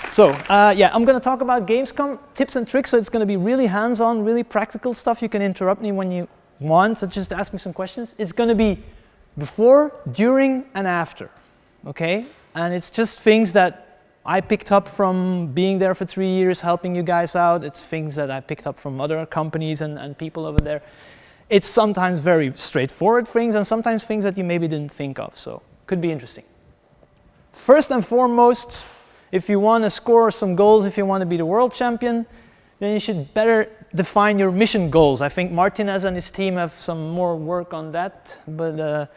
So, yeah, I'm going to talk about Gamescom tips and tricks. So it's going to be really hands-on, really practical stuff. You can interrupt me when you want, so just ask me some questions. It's going to be before, during, and after, okay? And it's just things that I picked up from being there for 3 years, helping you guys out. It's things that I picked up from other companies and people over there. It's sometimes very straightforward things, and sometimes things that you maybe didn't think of, so could be interesting. First and foremost, if you want to score some goals, if you want to be the world champion, then you should better define your mission goals. I think Martinez and his team have some more work on that, but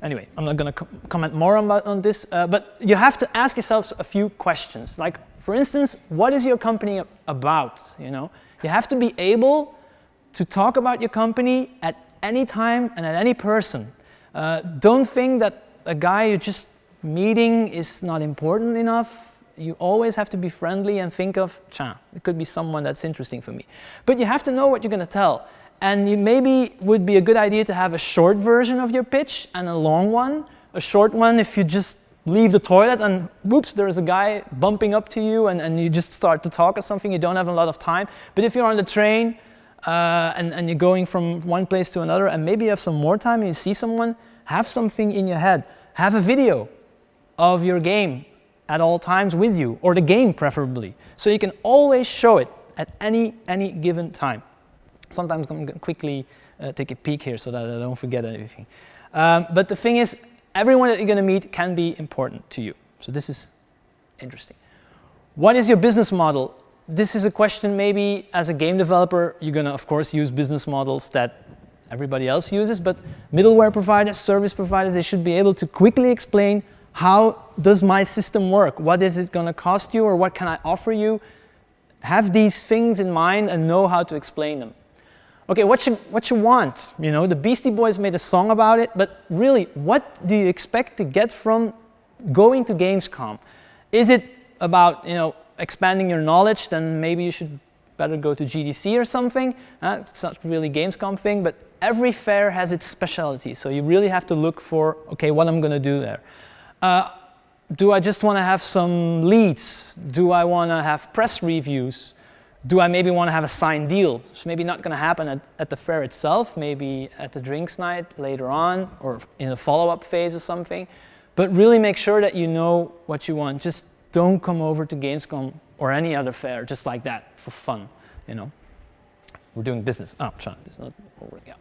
anyway, I'm not going to comment more on this, but you have to ask yourselves a few questions. Like, for instance, what is your company about? You know, you have to be able to talk about your company at any time and at any person. Don't think that a guy you just meeting is not important enough. You always have to be friendly and think of, it could be someone that's interesting for me. But you have to know what you're going to tell. And it maybe would be a good idea to have a short version of your pitch and a long one. A short one if you just leave the toilet and whoops, there's a guy bumping up to you and you just start to talk or something, you don't have a lot of time. But if you're on the train and you're going from one place to another and maybe you have some more time and you see someone, have something in your head. Have a video of your game at all times with you, or the game preferably, so you can always show it at any given time. Sometimes I'm going to quickly take a peek here so that I don't forget anything. But the thing is, everyone that you're going to meet can be important to you. So this is interesting. What is your business model? This is a question maybe as a game developer, you're going to, of course, use business models that everybody else uses, but middleware providers, service providers, they should be able to quickly explain how does my system work? What is it going to cost you, or what can I offer you? Have these things in mind and know how to explain them. Okay, what you want? You know, the Beastie Boys made a song about it, but really, what do you expect to get from going to Gamescom? Is it about, you know, expanding your knowledge? Then maybe you should better go to GDC or something. It's not really a Gamescom thing, but every fair has its specialty. So you really have to look for, okay, what I'm going to do there. Do I just want to have some leads? Do I want to have press reviews? Do I maybe want to have a signed deal? It's maybe not going to happen at the fair itself, maybe at the drinks night later on, or in a follow-up phase or something. But really make sure that you know what you want. Just don't come over to Gamescom or any other fair just like that for fun, you know. We're doing business. Oh, it's not over. Yeah.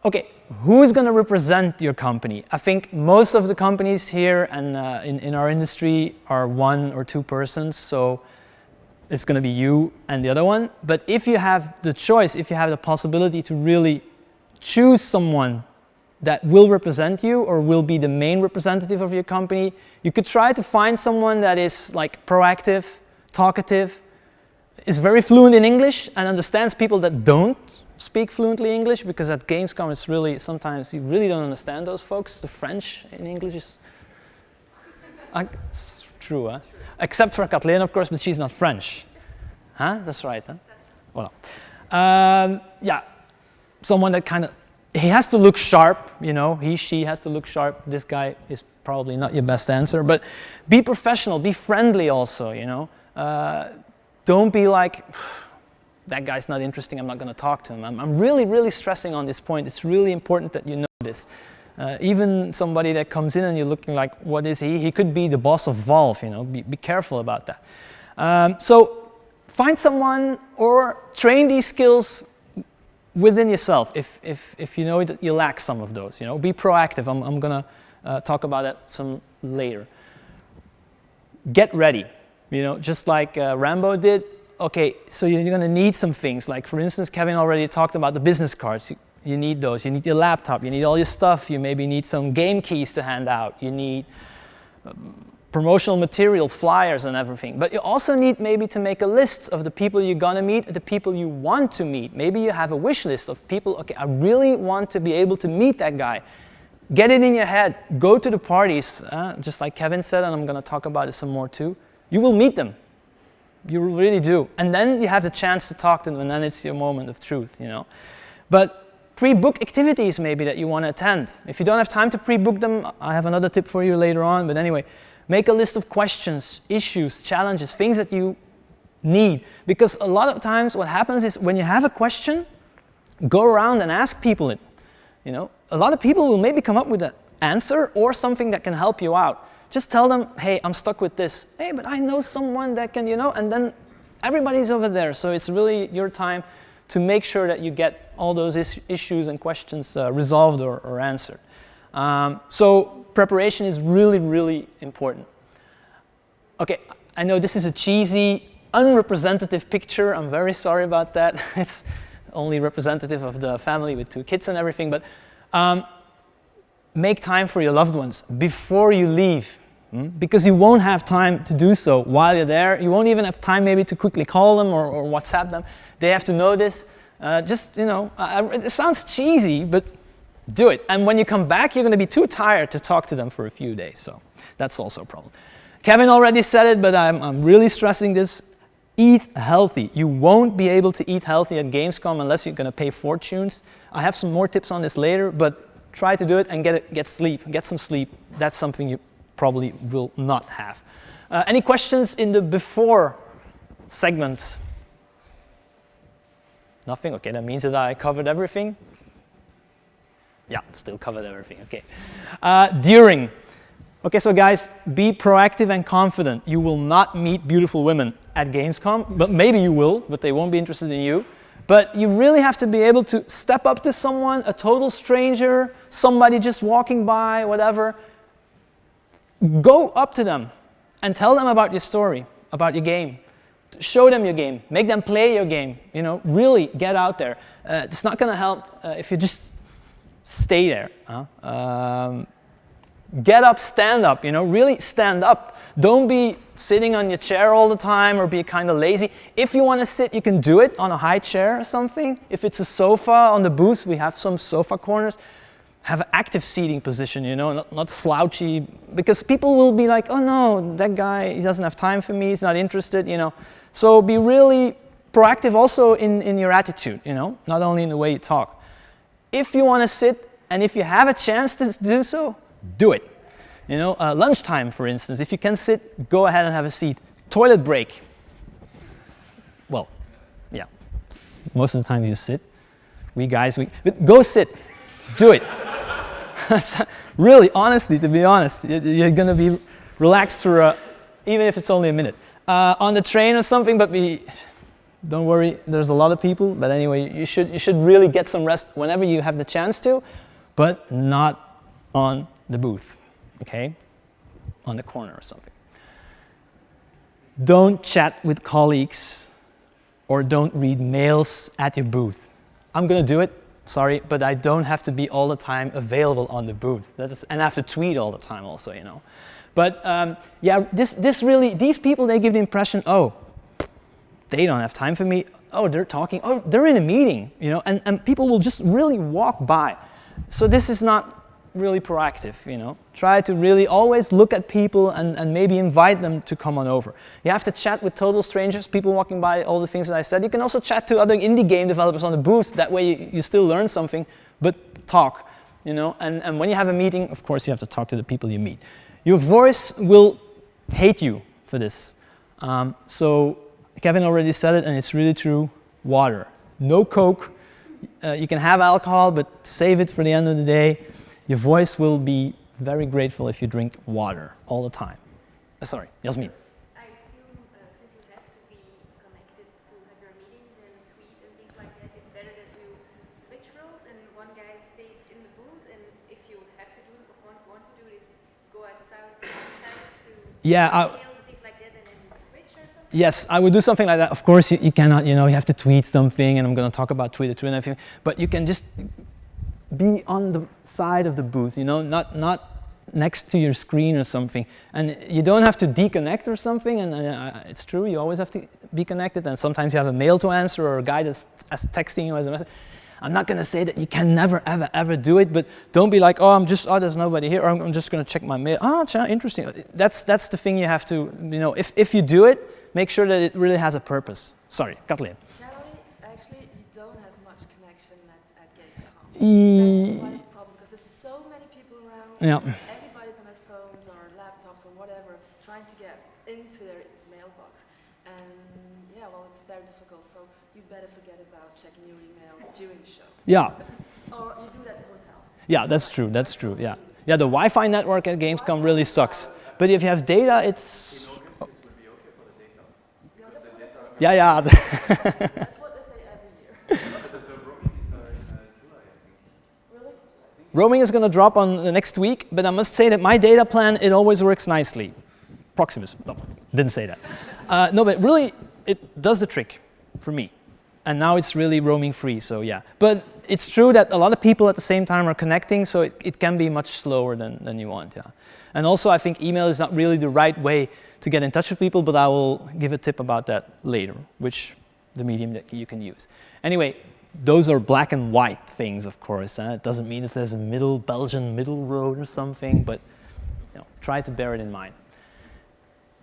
Okay, who is going to represent your company? I think most of the companies here and in our industry are 1 or 2 persons, so it's going to be you and the other one. But if you have the choice, if you have the possibility to really choose someone that will represent you or will be the main representative of your company, you could try to find someone that is like proactive, talkative, is very fluent in English and understands people that don't speak fluently English, because at Gamescom it's really, sometimes you really don't understand those folks. The French in English is it's true, huh? Except for Kathleen, of course, but she's not French. Huh? That's right, huh? That's right. Well, yeah, someone that kind of, he has to look sharp, you know, she has to look sharp. This guy is probably not your best answer, but be professional, be friendly also, you know. Don't be like, that guy's not interesting, I'm not going to talk to him. I'm really stressing on this point. It's really important that you know this. Even somebody that comes in and you're looking like, what is he? He could be the boss of Valve, you know. Be careful about that. So find someone or train these skills within yourself if you know that you lack some of those. You know, be proactive. I'm going to talk about that some later. Get ready. You know, just like Rambo did. Okay, so you're going to need some things. Like, for instance, Kevin already talked about the business cards. You need those. You need your laptop. You need all your stuff. You maybe need some game keys to hand out. You need promotional material, flyers and everything. But you also need maybe to make a list of the people you're going to meet, the people you want to meet. Maybe you have a wish list of people, okay, I really want to be able to meet that guy. Get it in your head. Go to the parties, just like Kevin said, and I'm going to talk about it some more too. You will meet them. You really do. And then you have the chance to talk to them, and then it's your moment of truth, you know. But pre-book activities maybe that you want to attend. If you don't have time to pre-book them, I have another tip for you later on. But anyway, Make a list of questions, issues, challenges, things that you need. Because a lot of times what happens is when you have a question, go around and ask people it. You know, a lot of people will maybe come up with an answer or something that can help you out. Just tell them, hey, I'm stuck with this. Hey, but I know someone that can, you know, and then everybody's over there. So it's really your time to make sure that you get all those issues and questions resolved or answered. So preparation is really, really important. Okay, I know this is a cheesy, unrepresentative picture. I'm very sorry about that. It's only representative of the family with 2 kids and everything, but make time for your loved ones before you leave, because you won't have time to do so while you're there. You won't even have time maybe to quickly call them or WhatsApp them. They have to know this. Just, you know, it sounds cheesy, but do it. And when you come back, you're going to be too tired to talk to them for a few days, so that's also a problem. Kevin already said it, but I'm really stressing this. Eat healthy. You won't be able to eat healthy at Gamescom unless you're going to pay fortunes. I have some more tips on this later, but try to do it and get sleep. Get some sleep. That's something you probably will not have. Any questions in the before segment? Nothing? Okay, that means that I covered everything. Yeah, still covered everything. Okay. During. Okay, so guys, be proactive and confident. You will not meet beautiful women at Gamescom, but maybe you will, but they won't be interested in you. But you really have to be able to step up to someone, a total stranger, somebody just walking by, whatever. Go up to them and tell them about your story, about your game. Show them your game. Make them play your game. You know, really get out there. It's not going to help if you just stay there. Get up, stand up, you know, really stand up. Don't be sitting on your chair all the time or be kind of lazy. If you want to sit, you can do it on a high chair or something. If it's a sofa on the booth, we have some sofa corners. Have an active seating position, you know, not slouchy, because people will be like, oh no, that guy, he doesn't have time for me, he's not interested, you know. So be really proactive also in your attitude, you know, not only in the way you talk. If you want to sit and if you have a chance to do so, do it. You know, lunchtime, for instance, if you can sit, go ahead and have a seat. Toilet break. Well, yeah, most of the time you sit. But go sit, do it. Really, honestly, to be honest, you're going to be relaxed for, even if it's only a minute. On the train or something, but don't worry, there's a lot of people. But anyway, you should really get some rest whenever you have the chance to, but not on the booth, okay? On the corner or something. Don't chat with colleagues or don't read mails at your booth. I'm going to do it. Sorry, but I don't have to be all the time available on the booth. And I have to tweet all the time also, you know. But yeah, these people, they give the impression, oh, they don't have time for me. Oh, they're talking. Oh, they're in a meeting, you know. And people will just really walk by. So this is not really proactive, you know. Try to really always look at people and maybe invite them to come on over. You have to chat with total strangers, people walking by, all the things that I said. You can also chat to other indie game developers on the booth. That way you still learn something, but talk, you know. And when you have a meeting, of course, you have to talk to the people you meet. Your voice will hate you for this. So Kevin already said it, and it's really true. Water. No Coke. You can have alcohol, but save it for the end of the day. Your voice will be very grateful if you drink water all the time. Sorry, Yasmin. I assume since you have to be connected to have your meetings and tweet and things like that, it's better that you switch roles and one guy stays in the booth, and if you have to do it or want to do this, go outside to emails and things like that, and then switch or something? Yes, I would do something like that. Of course, you cannot, you know, you have to tweet something, and I'm going to talk about Twitter too and everything, but you can just be on the side of the booth, you know, not next to your screen or something. And you don't have to deconnect or something, and it's true, you always have to be connected, and sometimes you have a mail to answer or a guy that's texting you as a message. I'm not going to say that you can never, ever, ever do it, but don't be like, oh, there's nobody here, or I'm just going to check my mail. Oh, interesting. That's the thing you have to, you know, if you do it, make sure that it really has a purpose. Sorry, Kathleen. Actually, you don't have much connection at Gamescom. That's the problem, because there's so many people around. Yeah. Everybody's on their phones or laptops or whatever. trying to get into their mailbox. And yeah, well, it's very difficult, so you better forget about checking your emails during the show. Yeah. Or you do that at the hotel. Yeah, that's true, that's true, yeah. Yeah, the Wi-Fi network at Gamescom really sucks. But if you have data, it's... Yeah, yeah. That's what they say every year. Really? Roaming is going to drop on the next week, but I must say that my data plan, it always works nicely. Proximus, no, didn't say that. No, but really, it does the trick for me. And now it's really roaming free, so yeah. But it's true that a lot of people at the same time are connecting, so it can be much slower than you want, yeah. And also, I think email is not really the right way to get in touch with people, but I will give a tip about that later, which the medium that you can use. Anyway, those are black and white things, of course. It doesn't mean that there's a Belgian middle road or something, but try to bear it in mind.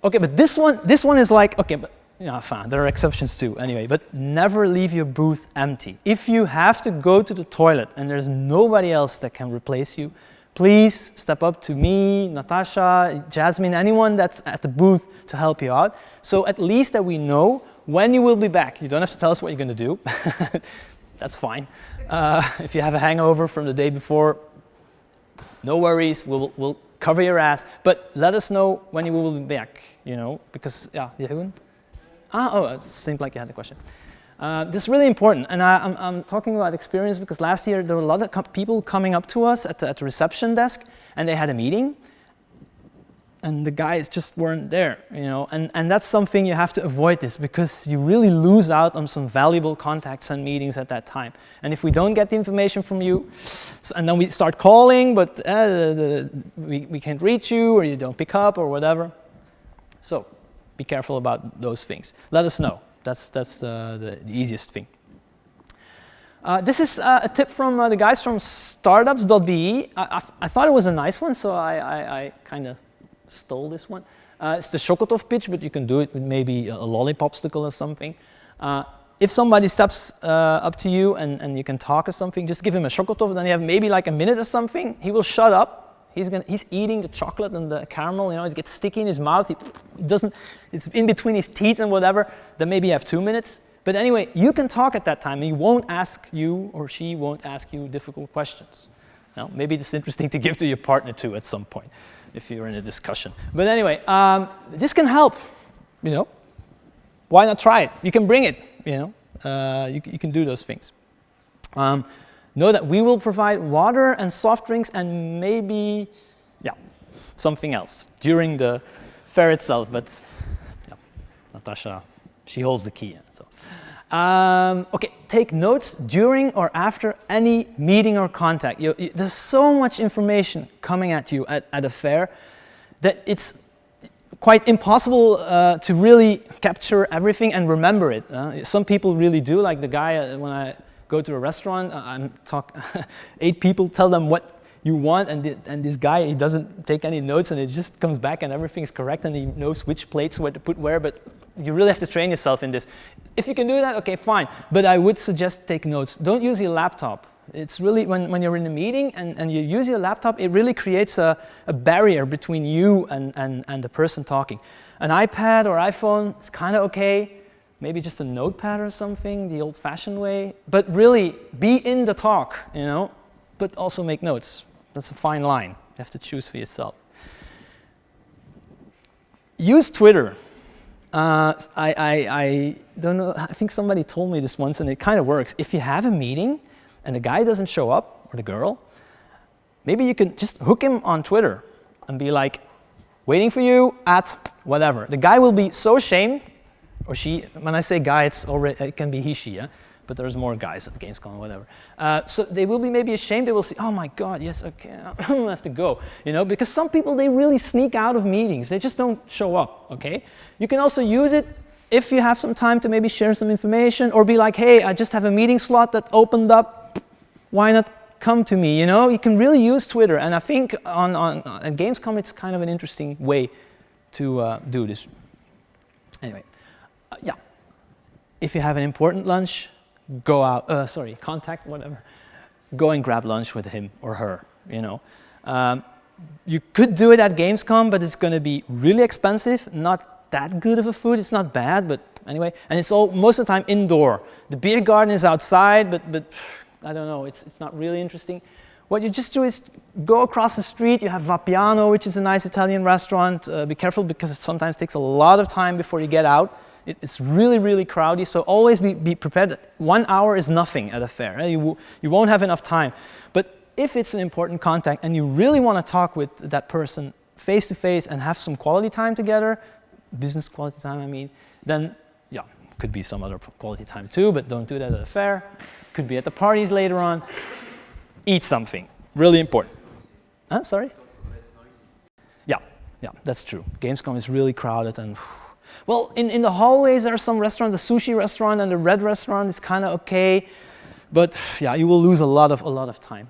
Okay, but this one is like, okay, but yeah, fine, there are exceptions too, anyway, but never leave your booth empty. If you have to go to the toilet and there's nobody else that can replace you, please step up to me, Natasha, Jasmine, anyone that's at the booth to help you out. So at least that we know when you will be back. You don't have to tell us what you're going to do. That's fine. If you have a hangover from the day before, no worries, we'll cover your ass. But let us know when you will be back, because, yeah, Jeroen? It seemed like you had a question. This is really important, and I'm talking about experience because last year there were a lot of people coming up to us at the reception desk, and they had a meeting, and the guys just weren't there, and that's something you have to avoid this because you really lose out on some valuable contacts and meetings at that time. And if we don't get the information from you, and then we start calling, but we can't reach you, or you don't pick up, or whatever, so be careful about those things. Let us know. That's the easiest thing. This is a tip from the guys from startups.be. I thought it was a nice one, so I kind of stole this one. It's the Shokotov pitch, but you can do it with maybe a lollipopsicle or something. If somebody steps up to you and you can talk or something, just give him a Shokotov, then you have maybe like a minute or something. He will shut up. He's eating the chocolate and the caramel, it gets sticky in his mouth. It's in between his teeth and whatever. Then maybe you have 2 minutes. But anyway, you can talk at that time. And he won't ask you, or she won't ask you difficult questions. Now, maybe it's interesting to give to your partner too at some point, if you're in a discussion. But anyway, this can help. Why not try it? You can bring it. You can do those things. Know that we will provide water and soft drinks and maybe, something else during the fair itself. But Natasha, she holds the key. So, okay, take notes during or after any meeting or contact. There's so much information coming at you at a fair that it's quite impossible to really capture everything and remember it. Some people really do, like the guy when I go to a restaurant, 8 people, tell them what you want, and this guy, he doesn't take any notes, and it just comes back and everything's correct, and he knows which plates where to put where, but you really have to train yourself in this. If you can do that, okay, fine, but I would suggest take notes. Don't use your laptop. It's really, when you're in a meeting and you use your laptop, it really creates a barrier between you and the person talking. An iPad or iPhone is kind of okay. Maybe just a notepad or something, the old-fashioned way. But really, be in the talk, but also make notes. That's a fine line. You have to choose for yourself. Use Twitter. I don't know, I think somebody told me this once, and it kind of works. If you have a meeting and the guy doesn't show up, or the girl, maybe you can just hook him on Twitter and be like, waiting for you at whatever. The guy will be so ashamed, or she, when I say guy, it can be he, she, yeah? But there's more guys at Gamescom, whatever. So they will be maybe ashamed. They will say, oh my God, yes, okay, I have to go. Because some people, they really sneak out of meetings. They just don't show up, okay? You can also use it if you have some time to maybe share some information, or be like, hey, I just have a meeting slot that opened up. Why not come to me, You can really use Twitter. And I think at Gamescom, it's kind of an interesting way to do this. Anyway. Yeah, if you have an important lunch, go out, contact, whatever. Go and grab lunch with him or her, you could do it at Gamescom, but it's going to be really expensive. Not that good of a food. It's not bad, but anyway. And it's all most of the time indoor. The beer garden is outside, but I don't know. It's not really interesting. What you just do is go across the street. You have Vapiano, which is a nice Italian restaurant. Be careful because it sometimes takes a lot of time before you get out. It's really, really crowded, so always be prepared that 1 hour is nothing at a fair. You won't have enough time. But if it's an important contact and you really want to talk with that person face to face and have some quality time together, business quality time I mean, then yeah, could be some other quality time too, but don't do that at a fair. Could be at the parties later on. Eat something, really important. Huh, sorry? Yeah, that's true. Gamescom is really crowded and well, in the hallways there are some restaurants, the sushi restaurant and the red restaurant is kind of okay, but yeah, you will lose a lot of time.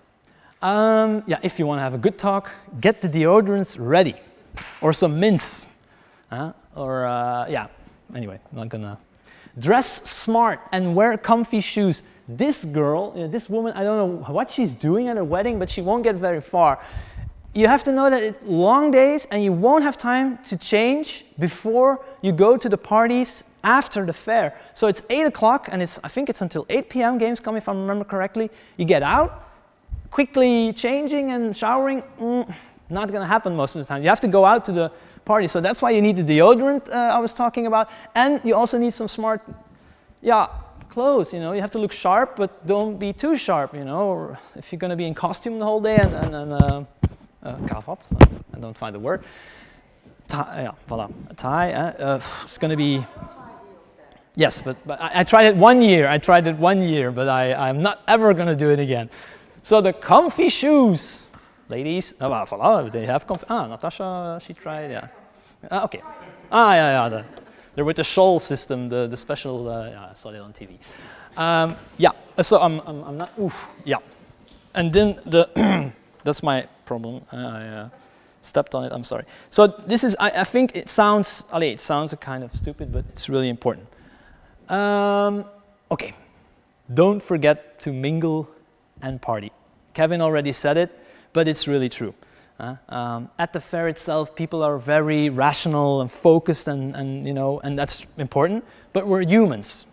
Yeah, if you want to have a good talk, get the deodorants ready, or some mints, yeah. Anyway, I'm not gonna. Dress smart and wear comfy shoes. This girl, this woman, I don't know what she's doing at her wedding, but she won't get very far. You have to know that it's long days and you won't have time to change before you go to the parties after the fair. So it's 8 o'clock and I think it's until 8 p.m. Gamescom if I remember correctly. You get out, quickly changing and showering, not going to happen most of the time. You have to go out to the party. So that's why you need the deodorant I was talking about. And you also need some smart, clothes, you have to look sharp, but don't be too sharp, or if you're going to be in costume the whole day and cravat, I don't find the word. Tie, voilà, a tie. It's going to be. Yes, but I tried it 1 year. But I'm not ever going to do it again. So the comfy shoes, ladies. Voilà, they have comfy. Natasha, she tried. Yeah. Okay. Yeah. They're with the shawl system, the special. I saw it on TV. So I'm not. Yeah. And then that's my problem. I stepped on it. I'm sorry. So this is. I think it sounds. It sounds kind of stupid, but it's really important. Okay. Don't forget to mingle and party. Kevin already said it, but it's really true. At the fair itself, people are very rational and focused, and that's important. But we're humans.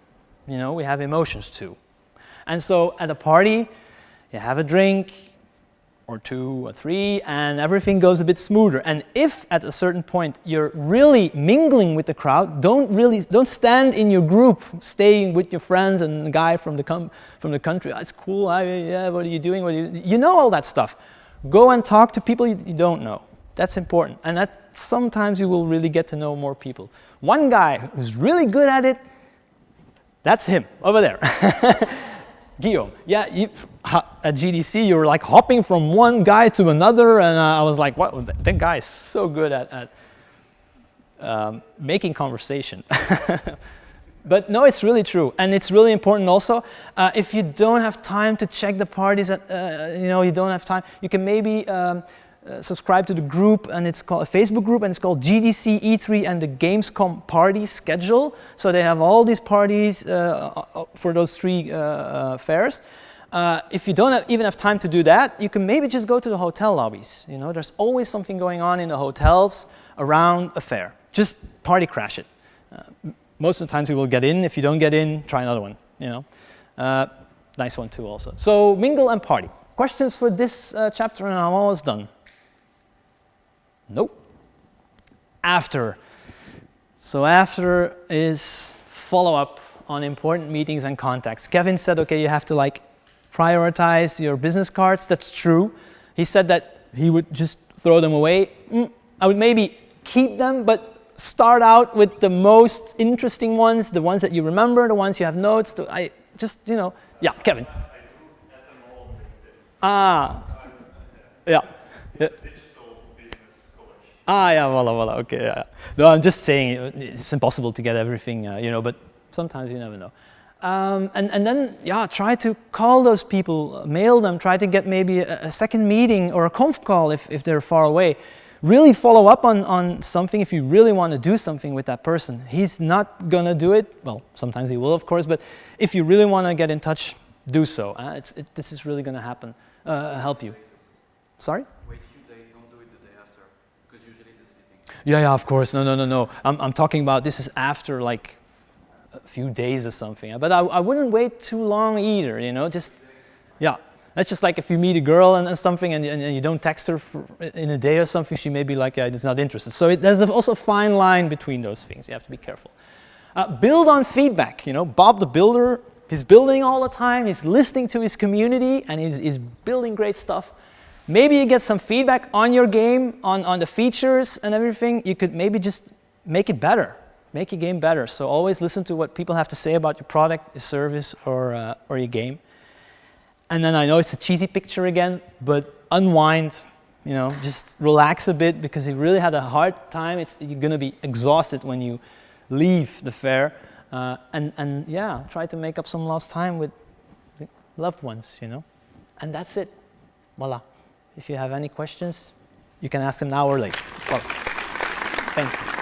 We have emotions too. And so at a party, you have a drink, or 2 or 3, and everything goes a bit smoother. And if at a certain point you're really mingling with the crowd, don't stand in your group, staying with your friends and the guy from the country. It's cool. What are you doing? You know all that stuff. Go and talk to people you don't know. That's important. And that sometimes you will really get to know more people. One guy who's really good at it, that's him over there. Guillaume, at GDC you were like hopping from one guy to another, and I was like, "What? That guy is so good at making conversation." But no, it's really true, and it's really important also. If you don't have time to check the parties, you don't have time. You can maybe subscribe to the group, and it's called a Facebook group, and it's called GDC E3 and the Gamescom party schedule. So they have all these parties for those 3 fairs. If you don't even have time to do that, you can maybe just go to the hotel lobbies. There's always something going on in the hotels around a fair. Just party crash it. Most of the times you will get in. If you don't get in, try another one. Nice one too also. So mingle and party. Questions for this chapter, and I'm almost done. Nope. After. So after is follow-up on important meetings and contacts. Kevin said, okay, you have to prioritize your business cards. That's true. He said that he would just throw them away. I would maybe keep them, but start out with the most interesting ones, the ones that you remember, the ones you have notes. Yeah, Kevin. Yeah. Voila, okay, yeah. No, I'm just saying it's impossible to get everything, but sometimes you never know. And then, try to call those people, mail them, try to get maybe a second meeting or a conf call if they're far away. Really follow up on something if you really want to do something with that person. He's not going to do it. Well, sometimes he will, of course, but if you really want to get in touch, do so. This is really going to help you. Sorry? Wait a few days, don't do it Yeah, of course. No. I'm talking about this is after like a few days or something. But I wouldn't wait too long either, you know, just, yeah. That's just like if you meet a girl and something and you don't text her in a day or something, she may be like, yeah, it's not interested. So there's also a fine line between those things. You have to be careful. Build on feedback, you know, Bob the Builder, he's building all the time, he's listening to his community and he's building great stuff. Maybe you get some feedback on your game, on the features and everything. You could maybe just make it better, make your game better. So always listen to what people have to say about your product, your service, or your game. And then I know it's a cheesy picture again, but unwind, you know, just relax a bit because you really had a hard time. You're going to be exhausted when you leave the fair. And yeah, try to make up some lost time with loved ones, you know. And that's it. Voila. If you have any questions, you can ask them now or later. Well, thank you.